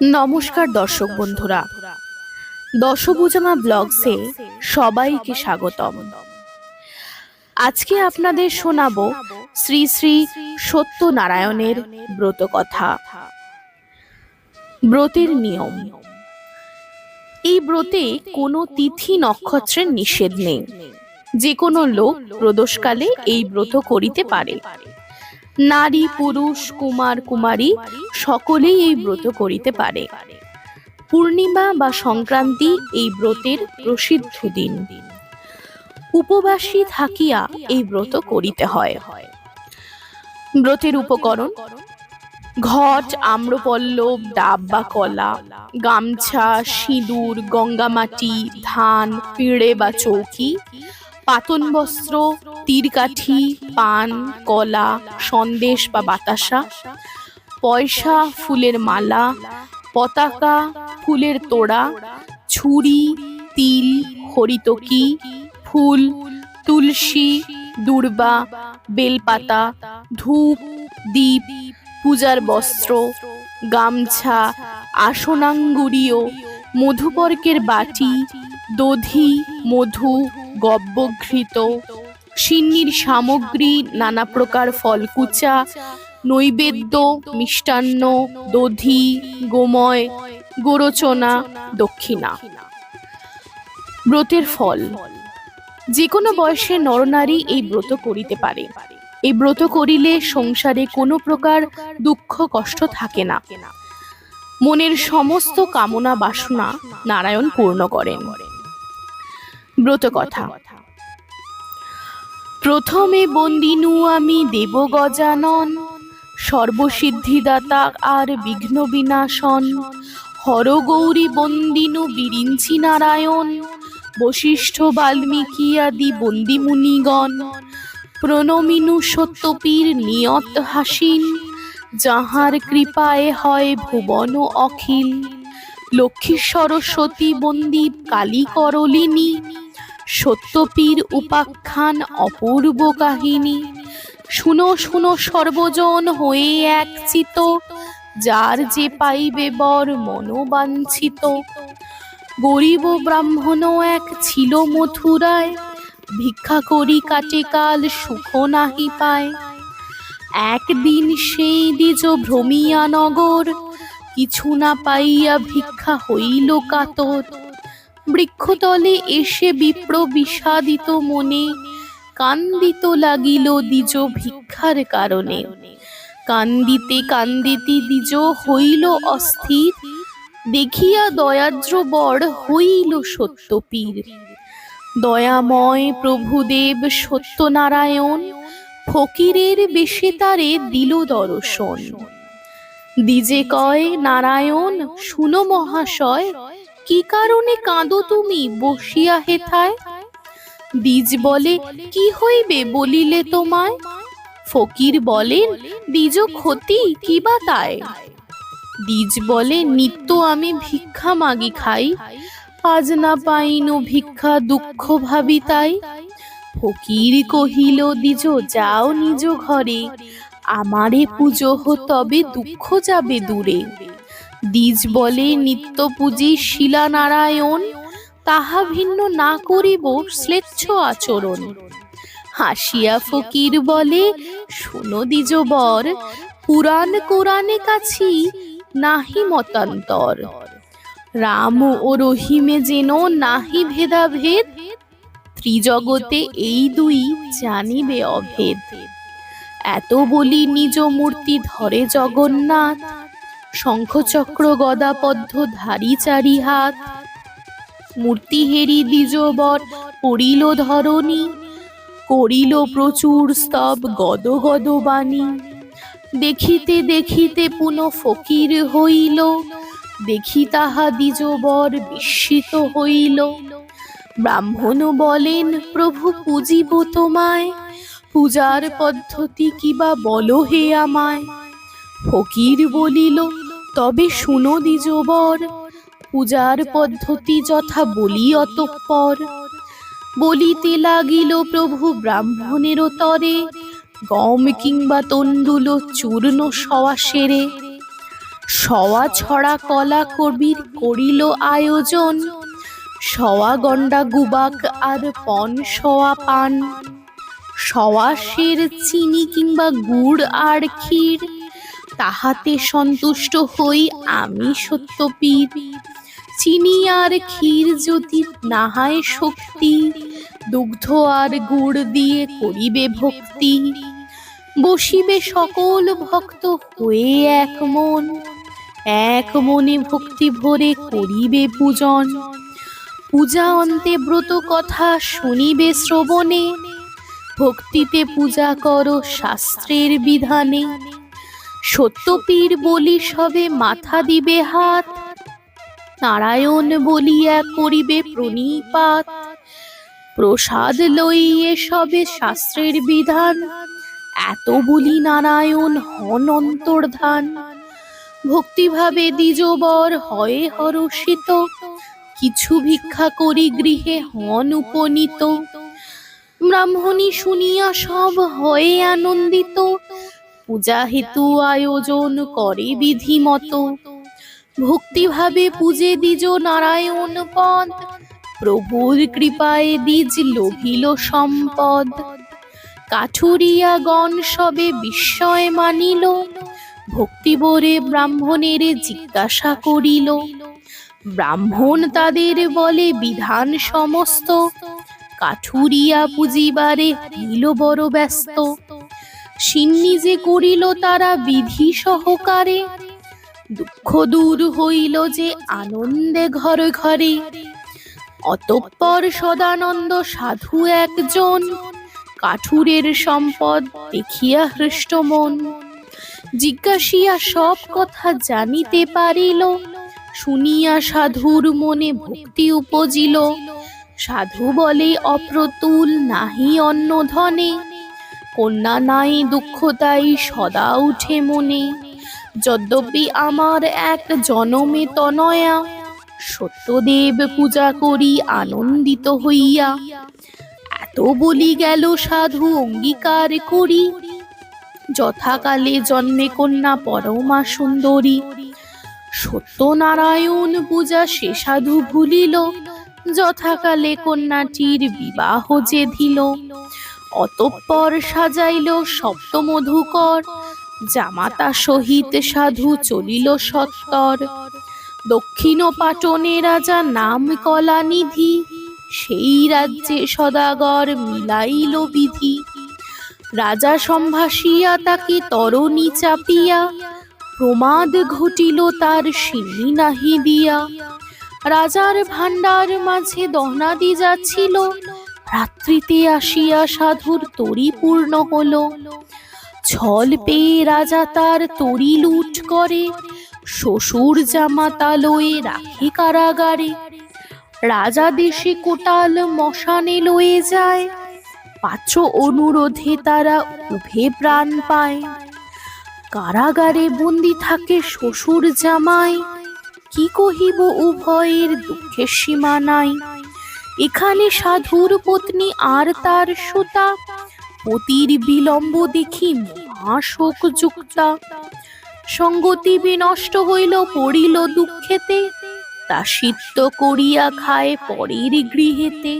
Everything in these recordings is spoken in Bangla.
নমস্কার দর্শক বন্ধুরা, দশভুজামা ব্লগসে সবাইকে স্বাগতম। আজকে আপনাদের শোনাবো শ্রী শ্রী সত্যনারায়ণের ব্রত কথা। ব্রতের নিয়ম। এই ব্রতে কোনো তিথি নক্ষত্রের নিষেধ নেই। যে কোনো লোক প্রদোষকালে এই ব্রত করিতে পারে। নারী পুরুষ কুমার কুমারী সকলেই এই ব্রত করিতে পারে। পূর্ণিমা বা সংক্রান্তি এই ব্রতের প্রসিদ্ধ দিন। উপবাসী থাকিয়া এই ব্রত করিতে হয়। ব্রতের উপকরণ: ঘট, আম্রপল্লব, ডাব বা কলা, গামছা, সিঁদুর, গঙ্গামাটি, ধান, পিঁড়ে বা চৌকি, পাতন বস্ত্র, তীরকাঠি, পান, কলা, সন্দেশ বা বাতাসা, পয়সা, ফুলের মালা, পতাকা, ফুলের তোড়া, ছুরি, তিল, হরিতকি, ফুল, তুলসী, দূর্বা, বেলপাতা, ধূপ, দীপ, পূজার বস্ত্র, গামছা, আসনাঙ্গুরীয়, মধুপর্কের বাটি, দধি, মধু, গব্যঘৃত, সিন্নির সামগ্রী, নানা প্রকার ফলকুচা, নৈবেদ্য, মিষ্টান্ন, দধি, গোময়, গোরচনা, দক্ষিণা। ব্রতের ফল: যে কোনো বয়সের নরনারী এই ব্রত করিতে পারে। এই ব্রত করিলে সংসারে কোনো প্রকার দুঃখ কষ্ট থাকে না। মনের সমস্ত কামনা বাসনা নারায়ণ পূর্ণ করেন। ব্রত কথা: প্রথমে বন্দিনু আমি দেব গজানন, সর্বসিদ্ধিদাতা আর বিঘ্ন বিনাশন, হরগৌরী বন্দিনু বিরিঞ্চি নারায়ণ, বশিষ্ঠ বাল্মীকি আদি বন্দি মুনিগণ, প্রণমিনু সত্যপীর নিয়ত হাসিন, যাহার কৃপায় হয় ভুবন অখিল, লক্ষ্মী সরস্বতী বন্দি কালী করলিনী, সত্যপীর উপাখ্যান অপূর্ব কাহিনী, শুনো শুনো সর্বজন হয়ে একচিত, যার যে পাইবে বর মনোবাঞ্ছিত। গরিব ব্রাহ্মণ এক ছিল মথুরায়, ভিক্ষা করি কাটে কাল সুখ নাহি পায়। একদিন সেই দ্বিজ ভ্রমিয়া নগর, কিছু না পাইয়া ভিক্ষা হইল কাতর। বৃক্ষতলে এসে বিপ্র বিষাদিত মনে, কান্দিত লাগিল দ্বিজ ভিক্ষার কারণে। কান্দিতে কান্দিতে দ্বিজ হইল অস্থির, দেখিয়া দয়ার্দ্র বর হইল সত্যপীর। দয়াময় প্রভুদেব সত্যনারায়ণ, ফকিরের বেশে তারে দিল দর্শন। দ্বিজে কয়, নারায়ণ শুনো মহাশয়, কি কারণে কাঁদো তুমি বসিয়া হেথায়? দ্বিজ বলে, কি হইবে বলিলে তোমায়? ফকির বলেন, দ্বিজ ক্ষতি কি বা তাই? দ্বিজ বলে, নিত্য আমি ভিক্ষা মাগি খাই, আজ না পাইনু ভিক্ষা দুঃখ ভাবি তাই। ফকির কহিল, দ্বিজ যাও নিজ ঘরে, আমারে পুজো তবে দুঃখ যাবে দূরে। দ্বিজ বলে, নিত্য পূজি শিলা নারায়ণ, তাহা ভিন্ন না করিব শ্লেচ্ছ আচরণ। হাসিয়া ফকির বলে, শুনো দ্বিজ বর, পুরাণ কোরআনে কাছি নাহি মতান্তর। রাম ও রহিমে যেন নাহি ভেদাভেদ, ত্রিজগতে এই দুই জানিবে অভেদ। এত বলি নিজ মূর্তি ধরে জগন্নাথ, শঙ্খচক্র গদা পদ্ম ধারি চারি হাত। মূর্তি হেরি দ্বিজবর পড়িল ধরণী, করিল প্রচুর স্তব গদ গদ বাণী। দেখিতে দেখিতে পুনঃ ফকির হইল, দেখি তাহা দ্বিজবর বিস্মিত হইল। ব্রাহ্মণ বলেন, প্রভু পূজিব তোমায়, পূজার পদ্ধতি কিবা বলো হে আমায়। ফকির বলিল, তবে শুনো দ্বিজবর, পূজার পদ্ধতি যথা বলি অতঃপর। বলিতে লাগিল প্রভু ব্রাহ্মণের তরে, গম কিংবা তণ্ডুল চূর্ণ সওয়া সেরে। সওয়া ছড়া কলা কবির করিল আয়োজন, সওয়া গন্ডা গুবাক আর পন সওয়া পান, সওয়া সের চিনি কিংবা গুড় আর ক্ষীর, তাহাতে সন্তুষ্ট হই আমি সত্যপীর। চিনি আর ক্ষীর যদি নাহায় শক্তি, দুগ্ধ আর গুড় দিয়ে করিবে ভক্তি। বসিবে সকল ভক্ত হয়ে এক মন, এক মনে ভক্তি ভরে করিবে পূজন। পূজা অন্তে ব্রত কথা শুনিবে শ্রবণে, ভক্তিতে পূজা করো শাস্ত্রের বিধানে। সত্যপীর বলি সবে মাথা দিবে হাত, নারায়ণ বলিয়া করিবে প্রণিপাত। প্রসাদ লইয়ে সবে শাস্ত্রের বিধান, এত বলি নারায়ণ হন অন্তর্ধান। ভক্তিভাবে দ্বিজবর হয়ে হরষিত, কিছু ভিক্ষা করি গৃহে হন উপনীত। ব্রাহ্মণী শুনিয়া সব হয়ে আনন্দিত, পূজা হেতু আয়োজন করে বিধিমত। ভক্তিভাবে পূজে দ্বিজ নারায়ণ পদ, প্রভুর কৃপায় দ্বিজ লোভিল সম্পদ। কাঠুরিয়া গণ সবে বিস্ময় মানিল, ভক্তিবরে ব্রাহ্মণের জিজ্ঞাসা করিল। ব্রাহ্মণ তাদের বলে বিধান সমস্ত, কাঠুরিয়া পুজিবারে হইল বড় ব্যস্ত। সিন্নি যে করিল তারা বিধি সহকারে, দুঃখ দূর হইল যে আনন্দে ঘরে ঘরে। অতঃপর সদানন্দ সাধু একজন, কাঠুরের সম্পদ দেখিয়া হৃষ্ট মন। জিজ্ঞাসিয়া সব কথা জানিতে পারিল, শুনিয়া সাধুর মনে ভক্তি উপজিল। সাধু বলে অপ্রতুল নাহি অন্য ধনে, কন্যা নাই দুঃখ তাই সদা উঠে মনে। যদ্যপি আমার এক জনমে তনয়া, সত্যদেব পূজা করি আনন্দিত হইয়া। এত বলি গেল সাধু অঙ্গীকার করি, যথাকালে জন্মে কন্যা পরমা সুন্দরী। সত্যনারায়ণ পূজা সে সাধু ভুলিল, যথাকালে কন্যাটির বিবাহ যে দিল। অতঃপর সাজাইল সপ্তমধুকর, জামাতা সহিত সাধু চলিল সত্তর। দক্ষিণ পাটনে রাজা নাম কলানিধি, সেই রাজ্যে সদাগর মিলাইল বিধি। রাজা সম্ভাসিয়া তাকে তরণী চাপিয়া, প্রমাদ ঘটিল তার সিন্নি নাহি দিয়া। রাজার ভাণ্ডার মাঝে দহনাদি যাচ্ছিল, রাত্রিতে আসিয়া সাধুর তরি পূর্ণ হল। ছল পেয়ে রাজা তার তরি লুট করে, শ্বশুর জামাতা লয়ে রাখে কারাগারে। রাজা দেশে কোটাল মশানে লয়ে যায়, পাত্র অনুরোধে তারা উভে প্রাণ পায়। কারাগারে বন্দি থাকে শ্বশুর জামাই, কি কহিব উভয়ের দুঃখের সীমা নাই। এখানে সাধুর পত্নী আর তার সুতা, পতির বিলম্ব দেখি মহাশোক যুক্তা। সঙ্গতি বিনষ্ট হইল পড়িল দুঃখেতে, তা সিদ্ধ করিয়া খায় পরের গৃহেতে।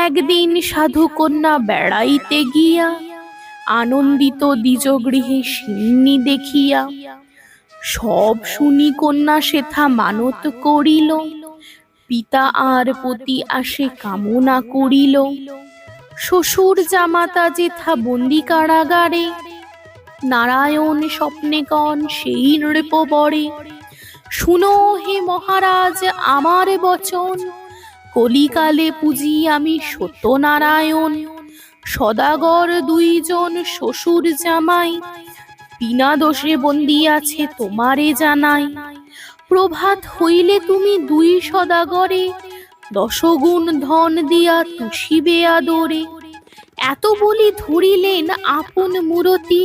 একদিন সাধু কন্যা বেড়াইতে গিয়া, আনন্দিত দ্বিজ গৃহে সিন্নি দেখিয়া। সব শুনি কন্যা সেথা মানত করিল, পিতা আর পতি আসে কামনা করিল। শ্বশুর জামাতা যেথা বন্দি কারাগারে, নারায়ণ স্বপ্নে কন সেই নৃপ বরে। শুনো হে মহারাজ আমার বচন, কলিকালে পুজি আমি সত্যনারায়ণ। সদাগর দুইজন শ্বশুর জামাই, বিনা দোষে বন্দি আছে তোমারে জানাই। প্রভাত হইলে তুমি দুই সদাগরে, দশগুণ ধন দিয়া তুষিবে আদরে। এত বলি ধরিলেন আপন মূরতি,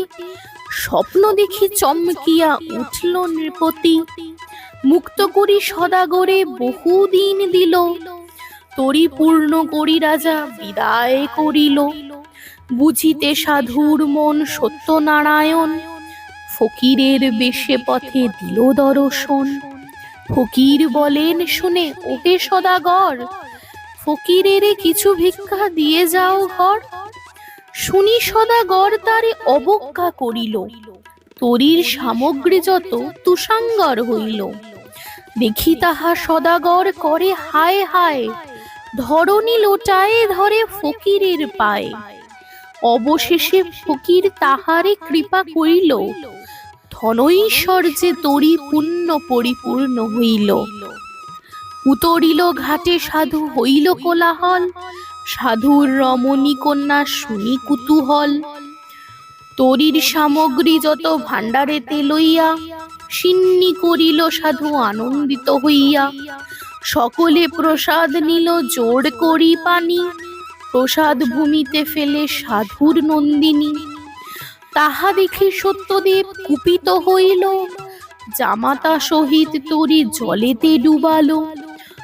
স্বপ্ন দেখি চমকিয়া উঠল নৃপতি। মুক্ত করি সদাগরে বহুদিন দিল, তরি পূর্ণ করি রাজা বিদায় করিল। বুঝিতে সাধুর মন সত্যনারায়ণ, ফকিরের বেশে পথে দিল দর্শন। ফকির বলেন শুনে, ওহে সদাগর, ফকিরের কিছু ভিক্ষা দিয়ে যাও ঘর। শুনি সদাগর তারে অবজ্ঞা করিল, তরীর সামগ্রী যত তুষাঙ্গর হইল। দেখি তাহা সদাগর করে হায় হায়, ধরণী লোটায়ে ধরে ফকিরের পায়ে। অবশেষে ফকির তাহারে কৃপা করিল, ধনৈশ্বর্যে তরি পুণ্য পরিপূর্ণ হইল। উতরিল ঘাটে সাধু, হইল কোলাহল, সাধুর রমণী কন্যা শুনি কুতূহল। তরির সামগ্রী যত ভাণ্ডারেতে লইয়া, সিন্নি করিল সাধু আনন্দিত হইয়া। সকলে প্রসাদ নিল জোড় করি পানি, প্রসাদ ভূমিতে ফেলে সাধুর নন্দিনী। তাহা দেখে সত্যদেব কুপিত হইল, জামাতা সহিত তরি জলেতে ডুবালো।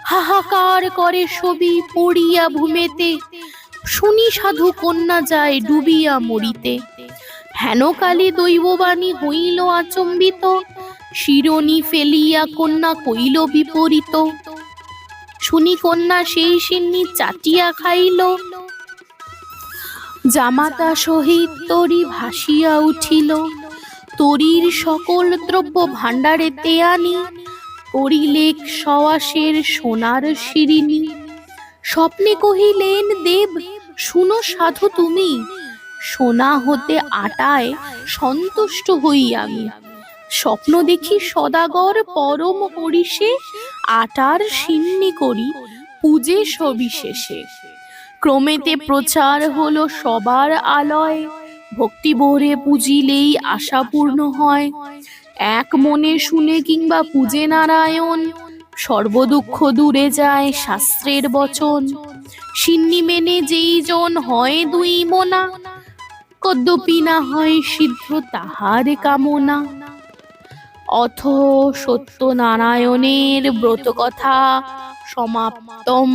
হাহাকার করে সবই পড়িয়া ভূমেতে, শুনি সাধু কন্যা যায় ডুবিয়া মরিতে। হেনকালে দৈববাণী হইল আচম্বিত, শিরোনি ফেলিয়া কন্যা কইল বিপরীত। শুনি কন্যা সেই সিন্নি চাটিয়া খাইল, জামাতা সহিত তরি ভাসিয়া উঠিল। তরির সকল দ্রব্য ভাণ্ডারেতে আনি, করিলে সওয়াসের সোনার শিরিনি। স্বপ্নে কহিলেন দেব, শুনো সাধু তুমি, সোনা হতে আটায় সন্তুষ্ট হই আমি। স্বপ্ন দেখি সদাগর পরম হরিষে, আটার সিন্নি করি পূজে সবিশেষে। ক্রমেতে প্রচার হলো সবার আলয়, ভক্তি ভরে পুজিলেই আশা পূর্ণ হয়। এক মনে শুনে কিংবা পূজে নারায়ণ, সর্বদুঃখ দূরে যায় শাস্ত্রের বচন। সিন্নি মেনে যেই জন হয় দুই মনা, কদ্যপি না হয় সিদ্ধ তাহার কামনা। অথ সত্যনারায়ণের ব্রতকথা সমাপ্তম।